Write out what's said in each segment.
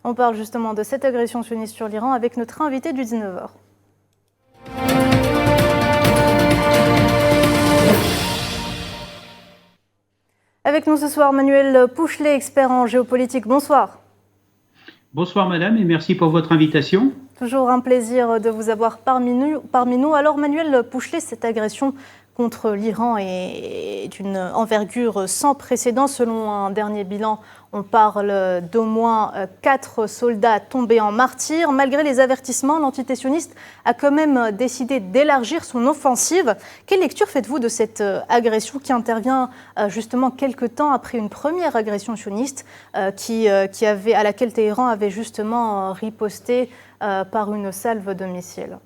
On parle justement de cette agression sioniste sur l'Iran avec notre invité du 19h. Avec nous ce soir, Manuel Pouchelet, expert en géopolitique. Bonsoir. Bonsoir madame et merci pour votre invitation. Toujours un plaisir de vous avoir parmi nous. Alors Manuel Pouchelet, cette agression contre l'Iran est d'une envergure sans précédent. Selon un dernier bilan, on parle d'au moins 4 soldats tombés en martyrs. Malgré les avertissements, l'entité sioniste a quand même décidé d'élargir son offensive. Quelle lecture faites-vous de cette agression qui intervient justement quelques temps après une première agression sioniste à laquelle Téhéran avait justement riposté par une salve de missiles?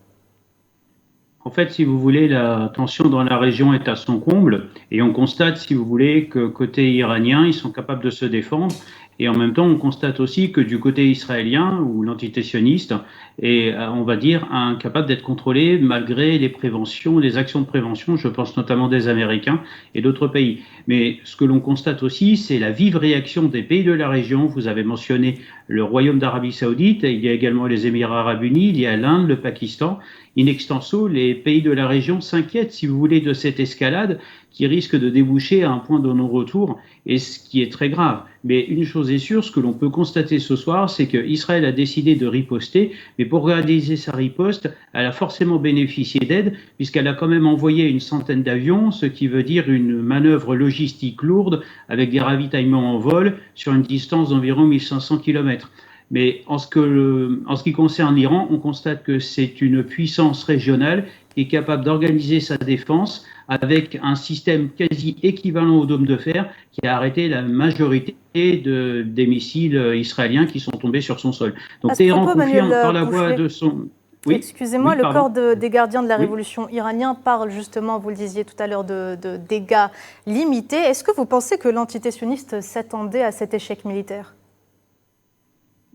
En fait, si vous voulez, la tension dans la région est à son comble et on constate, si vous voulez, que côté iranien, ils sont capables de se défendre. Et en même temps, on constate aussi que du côté israélien, ou l'entité sioniste, est, on va dire, incapable d'être contrôlée malgré les préventions, les actions de prévention, je pense notamment des Américains et d'autres pays. Mais ce que l'on constate aussi, c'est la vive réaction des pays de la région. Vous avez mentionné le Royaume d'Arabie Saoudite, il y a également les Émirats Arabes Unis, il y a l'Inde, le Pakistan. In extenso, les pays de la région s'inquiètent, si vous voulez, de cette escalade qui risque de déboucher à un point de non-retour, et ce qui est très grave. Mais une chose est sûre, ce que l'on peut constater ce soir, c'est qu'Israël a décidé de riposter, mais pour réaliser sa riposte, elle a forcément bénéficié d'aide, puisqu'elle a quand même envoyé une centaine d'avions, ce qui veut dire une manœuvre logistique lourde, avec des ravitaillements en vol, sur une distance d'environ 1500 km. Mais en ce qui concerne l'Iran, on constate que c'est une puissance régionale qui est capable d'organiser sa défense avec un système quasi équivalent au dôme de fer qui a arrêté la majorité des missiles israéliens qui sont tombés sur son sol. Donc Téhéran confirme par la voix de son... Oui, excusez-moi, le corps des gardiens de la révolution iranien parle justement, vous le disiez tout à l'heure, de dégâts limités. Est-ce que vous pensez que l'entité sioniste s'attendait à cet échec militaire ?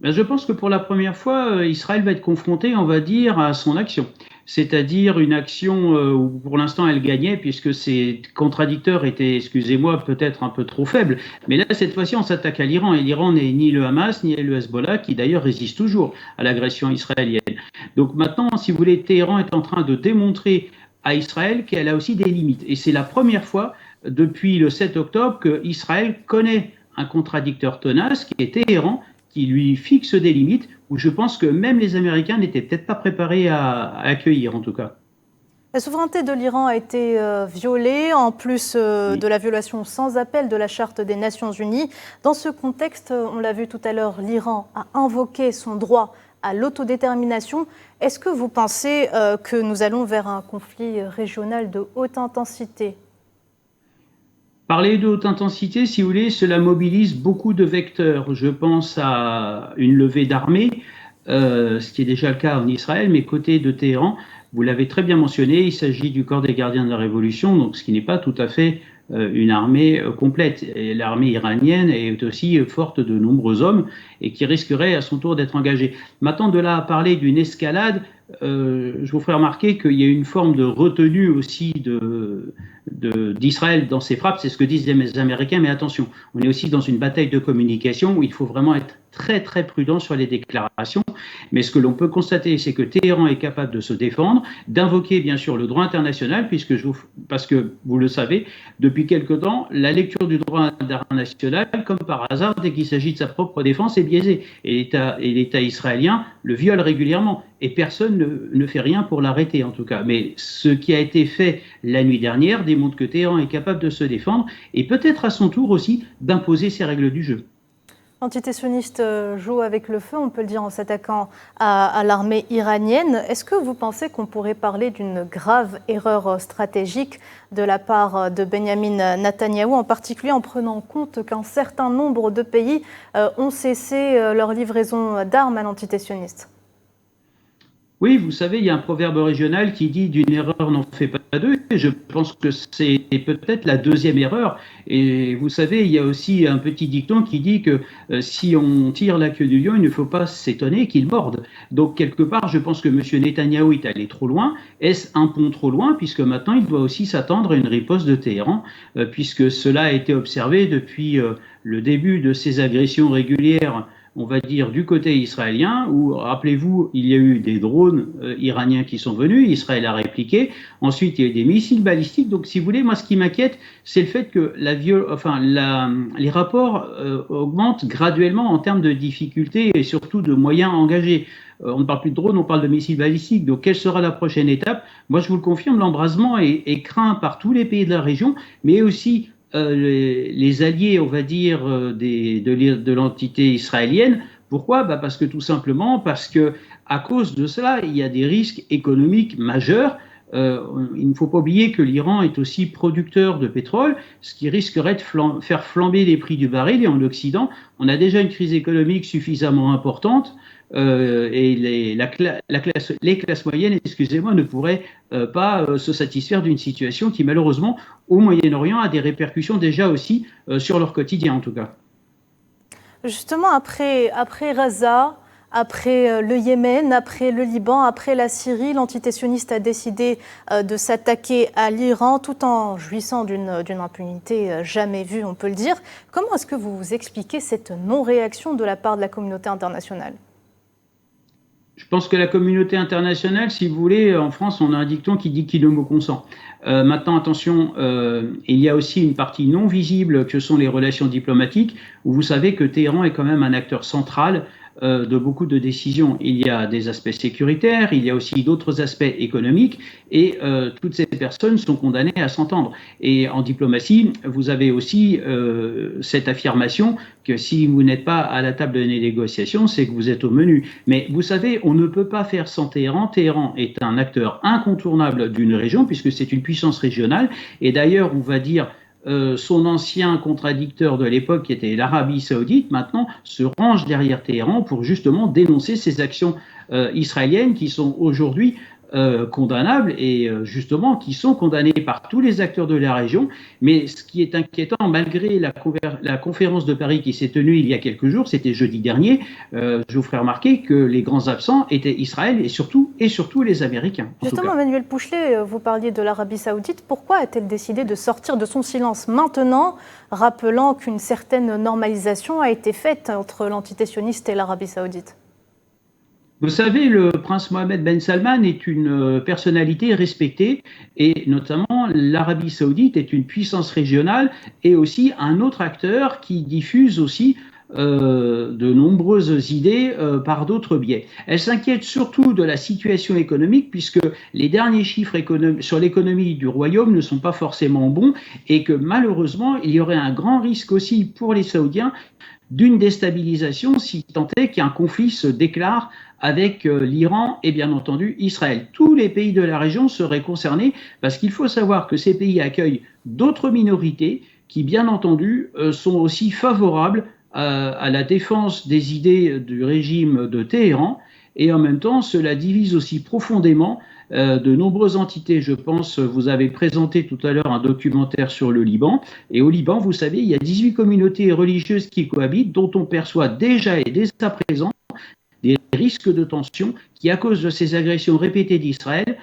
Je pense que pour la première fois, Israël va être confronté, on va dire, à son action. C'est-à-dire une action où pour l'instant elle gagnait puisque ses contradicteurs étaient, excusez-moi, peut-être un peu trop faibles. Mais là, cette fois-ci, on s'attaque à l'Iran. Et l'Iran n'est ni le Hamas, ni le Hezbollah, qui d'ailleurs résiste toujours à l'agression israélienne. Donc maintenant, si vous voulez, Téhéran est en train de démontrer à Israël qu'elle a aussi des limites. Et c'est la première fois depuis le 7 octobre qu'Israël connaît un contradicteur tenace qui est Téhéran, qui lui fixe des limites où je pense que même les Américains n'étaient peut-être pas préparés à accueillir en tout cas. La souveraineté de l'Iran a été violée, en plus de la violation sans appel de la Charte des Nations Unies. Dans ce contexte, on l'a vu tout à l'heure, l'Iran a invoqué son droit à l'autodétermination. Est-ce que vous pensez que nous allons vers un conflit régional de haute intensité ? Parler de haute intensité, si vous voulez, cela mobilise beaucoup de vecteurs. Je pense à une levée d'armée, ce qui est déjà le cas en Israël, mais côté de Téhéran, vous l'avez très bien mentionné, il s'agit du corps des gardiens de la révolution, donc ce qui n'est pas tout à fait une armée complète. Et l'armée iranienne est aussi forte de nombreux hommes et qui risquerait à son tour d'être engagée. Maintenant, de là à parler d'une escalade, je vous ferai remarquer qu'il y a une forme de retenue aussi d'Israël dans ses frappes, c'est ce que disent les Américains, mais attention, on est aussi dans une bataille de communication où il faut vraiment être très très prudent sur les déclarations, mais ce que l'on peut constater, c'est que Téhéran est capable de se défendre, d'invoquer bien sûr le droit international, parce que vous le savez, depuis quelque temps, la lecture du droit international, comme par hasard, dès qu'il s'agit de sa propre défense, est biaisée, et l'État israélien le viole régulièrement, et personne ne fait rien pour l'arrêter en tout cas. Mais ce qui a été fait la nuit dernière démontre que Téhéran est capable de se défendre, et peut-être à son tour aussi d'imposer ses règles du jeu. L'entité sioniste joue avec le feu, on peut le dire, en s'attaquant à l'armée iranienne. Est-ce que vous pensez qu'on pourrait parler d'une grave erreur stratégique de la part de Benyamin Netanyahou, en particulier en prenant en compte qu'un certain nombre de pays ont cessé leur livraison d'armes à l'entité sioniste ? Oui, vous savez, il y a un proverbe régional qui dit « d'une erreur n'en fait pas deux ». Je pense que c'est peut-être la deuxième erreur. Et vous savez, il y a aussi un petit dicton qui dit que si on tire la queue du lion, il ne faut pas s'étonner qu'il morde. Donc, quelque part, je pense que M. Netanyahou est allé trop loin. Est-ce un pont trop loin? Puisque maintenant, il doit aussi s'attendre à une riposte de Téhéran, puisque cela a été observé depuis le début de ces agressions régulières on va dire, du côté israélien, où, rappelez-vous, il y a eu des drones iraniens qui sont venus, Israël a répliqué, ensuite il y a eu des missiles balistiques, donc si vous voulez, moi ce qui m'inquiète, c'est le fait que les rapports augmentent graduellement en termes de difficultés et surtout de moyens engagés. On ne parle plus de drones, on parle de missiles balistiques. Donc, quelle sera la prochaine étape? Moi, je vous le confirme, l'embrasement est craint par tous les pays de la région, mais aussi les alliés, on va dire, de l'entité israélienne. Pourquoi? Parce que tout simplement, parce que à cause de cela, il y a des risques économiques majeurs. Il ne faut pas oublier que l'Iran est aussi producteur de pétrole, ce qui risquerait de faire flamber les prix du baril. Et en Occident, on a déjà une crise économique suffisamment importante. Et les classes moyennes, excusez-moi, ne pourraient pas se satisfaire d'une situation qui, malheureusement, au Moyen-Orient, a des répercussions déjà aussi sur leur quotidien, en tout cas. Justement, après Gaza, après le Yémen, après le Liban, après la Syrie, l'entité sioniste a décidé de s'attaquer à l'Iran tout en jouissant d'une impunité jamais vue, on peut le dire. Comment est-ce que vous expliquez cette non-réaction de la part de la communauté internationale ? Je pense que la communauté internationale, si vous voulez, en France, on a un dicton qui dit qui le mot consent. Maintenant, attention, il y a aussi une partie non visible que sont les relations diplomatiques, où vous savez que Téhéran est quand même un acteur central de beaucoup de décisions. Il y a des aspects sécuritaires, il y a aussi d'autres aspects économiques, et toutes ces personnes sont condamnées à s'entendre. Et en diplomatie, vous avez aussi cette affirmation que si vous n'êtes pas à la table des négociations, c'est que vous êtes au menu. Mais vous savez, on ne peut pas faire sans Téhéran. Téhéran est un acteur incontournable d'une région, puisque c'est une puissance régionale, et d'ailleurs, on va dire, son ancien contradicteur de l'époque, qui était l'Arabie Saoudite, maintenant se range derrière Téhéran pour justement dénoncer ces actions israéliennes qui sont aujourd'hui condamnables et justement qui sont condamnées par tous les acteurs de la région. Mais ce qui est inquiétant, malgré la conférence de Paris qui s'est tenue il y a quelques jours, c'était jeudi dernier, je vous ferai remarquer que les grands absents étaient Israël et surtout les Américains. Justement, Manuel Pouchelet, vous parliez de l'Arabie Saoudite. Pourquoi a-t-elle décidé de sortir de son silence maintenant, rappelant qu'une certaine normalisation a été faite entre l'entité sioniste et l'Arabie Saoudite ? Vous savez, le prince Mohammed Ben Salman est une personnalité respectée et notamment l'Arabie Saoudite est une puissance régionale et aussi un autre acteur qui diffuse aussi de nombreuses idées par d'autres biais. Elle s'inquiète surtout de la situation économique puisque les derniers chiffres sur l'économie du royaume ne sont pas forcément bons et que malheureusement il y aurait un grand risque aussi pour les Saoudiens d'une déstabilisation si tant est qu'un conflit se déclare avec l'Iran et bien entendu Israël. Tous les pays de la région seraient concernés parce qu'il faut savoir que ces pays accueillent d'autres minorités qui bien entendu sont aussi favorables à la défense des idées du régime de Téhéran et en même temps cela divise aussi profondément de nombreuses entités. Je pense, vous avez présenté tout à l'heure un documentaire sur le Liban. Et au Liban, vous savez, il y a 18 communautés religieuses qui cohabitent, dont on perçoit déjà et dès à présent des risques de tension qui, à cause de ces agressions répétées d'Israël,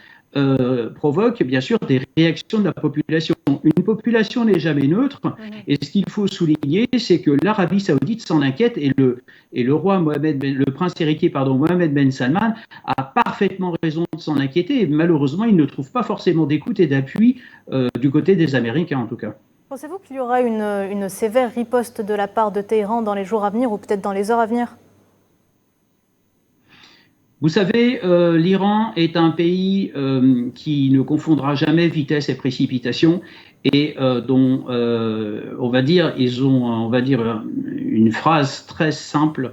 provoquent bien sûr des réactions de la population. Une population n'est jamais neutre. Et ce qu'il faut souligner, c'est que l'Arabie Saoudite s'en inquiète et le roi le prince héritier Mohammed Ben Salman a parfaitement raison de s'en inquiéter. Et malheureusement, il ne trouve pas forcément d'écoute et d'appui du côté des Américains en tout cas. Pensez-vous qu'il y aura une sévère riposte de la part de Téhéran dans les jours à venir ou peut-être dans les heures à venir ? Vous savez, l'Iran est un pays qui ne confondra jamais vitesse et précipitation et dont, on va dire, ils ont, une phrase très simple.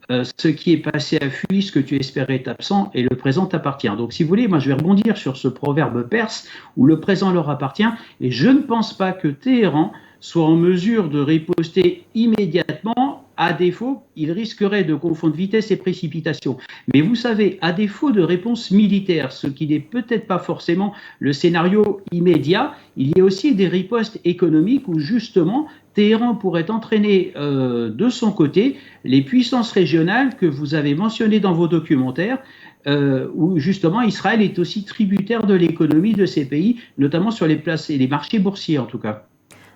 Ce qui est passé a fui, ce que tu espérais est absent, et le présent t'appartient. Donc, si vous voulez, moi, je vais rebondir sur ce proverbe perse où le présent leur appartient, et je ne pense pas que Téhéran soit en mesure de riposter immédiatement. À défaut, il risquerait de confondre vitesse et précipitation. Mais vous savez, à défaut de réponse militaire, ce qui n'est peut-être pas forcément le scénario immédiat, il y a aussi des ripostes économiques où justement Téhéran pourrait entraîner de son côté les puissances régionales que vous avez mentionnées dans vos documentaires, où justement Israël est aussi tributaire de l'économie de ces pays, notamment sur les places et les marchés boursiers en tout cas.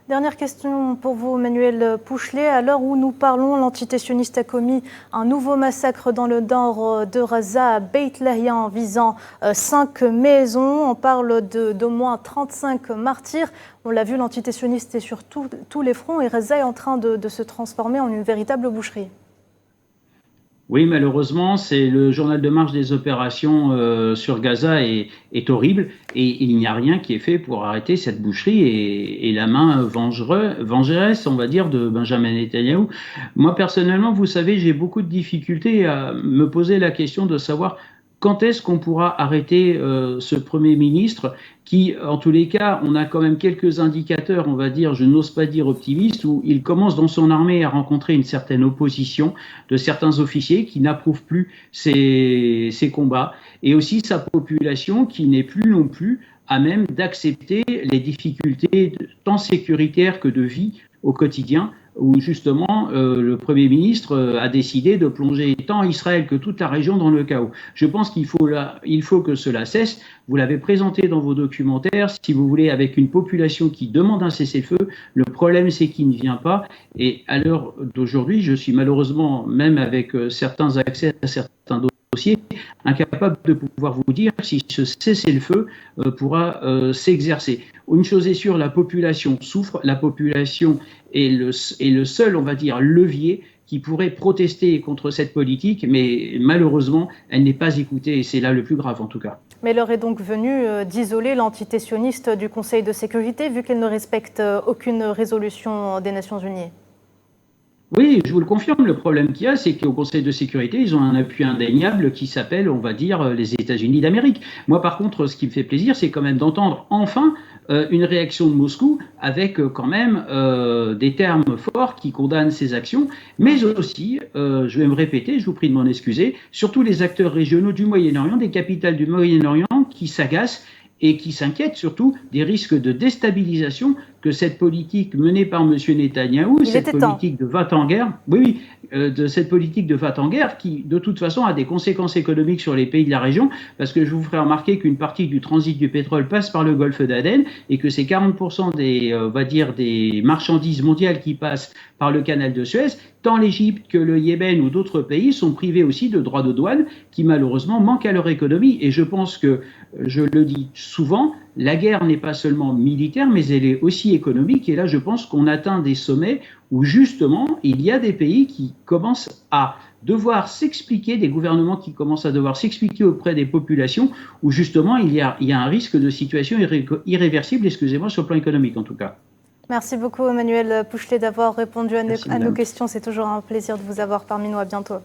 Dernière question pour vous, Manuel Pouchelet. À l'heure où nous parlons, l'entité sioniste a commis un nouveau massacre dans le nord de Gaza, à Beit Lahia, visant 5 maisons. On parle d'au moins 35 martyrs. On l'a vu, l'entité sioniste est sur tous les fronts et Gaza est en train de se transformer en une véritable boucherie. Oui, malheureusement, c'est le journal de marche des opérations sur Gaza est horrible et il n'y a rien qui est fait pour arrêter cette boucherie et la main vengeresse, on va dire, de Benjamin Netanyahou. Moi, personnellement, vous savez, j'ai beaucoup de difficultés à me poser la question de savoir quand est-ce qu'on pourra arrêter ce Premier ministre qui, en tous les cas, on a quand même quelques indicateurs, on va dire, je n'ose pas dire optimistes, où il commence dans son armée à rencontrer une certaine opposition de certains officiers qui n'approuvent plus ces combats, et aussi sa population qui n'est plus non plus à même d'accepter les difficultés tant sécuritaires que de vie au quotidien, où justement le Premier ministre a décidé de plonger tant Israël que toute la région dans le chaos. Je pense qu'il faut que cela cesse. Vous l'avez présenté dans vos documentaires, si vous voulez, avec une population qui demande un cessez-le-feu. Le problème, c'est qu'il ne vient pas. Et à l'heure d'aujourd'hui, je suis malheureusement, même avec certains accès à certains dossiers, incapable de pouvoir vous dire si ce cessez-le-feu pourra s'exercer. Une chose est sûre, la population souffre, la population est le seul, on va dire, levier qui pourrait protester contre cette politique, mais malheureusement, elle n'est pas écoutée et c'est là le plus grave en tout cas. Mais l'heure est donc venue d'isoler l'entité sioniste du Conseil de sécurité, vu qu'elle ne respecte aucune résolution des Nations Unies. Oui, je vous le confirme, le problème qu'il y a, c'est qu'au Conseil de sécurité, ils ont un appui indéniable qui s'appelle, on va dire, les États-Unis d'Amérique. Moi, par contre, ce qui me fait plaisir, c'est quand même d'entendre enfin une réaction de Moscou avec quand même des termes forts qui condamnent ces actions, mais aussi, je vais me répéter, je vous prie de m'en excuser, surtout les acteurs régionaux du Moyen-Orient, des capitales du Moyen-Orient qui s'agacent et qui s'inquiètent surtout des risques de déstabilisation que cette politique menée par M. Netanyahou, cette politique de va-t-en-guerre, de cette politique de va-t-en-guerre qui, de toute façon, a des conséquences économiques sur les pays de la région, parce que je vous ferai remarquer qu'une partie du transit du pétrole passe par le golfe d'Aden et que c'est 40% des marchandises mondiales qui passent par le canal de Suez. Tant l'Égypte que le Yémen ou d'autres pays sont privés aussi de droits de douane qui malheureusement manquent à leur économie. Et je pense que, je le dis souvent, la guerre n'est pas seulement militaire, mais elle est aussi économique. Et là, je pense qu'on atteint des sommets où justement, il y a des pays qui commencent à devoir s'expliquer, des gouvernements qui commencent à devoir s'expliquer auprès des populations, où justement, il y a un risque de situation irréversible, excusez-moi, sur le plan économique en tout cas. Merci beaucoup, Manuel Pouchelet, d'avoir répondu à nos questions. C'est toujours un plaisir de vous avoir parmi nous. À bientôt.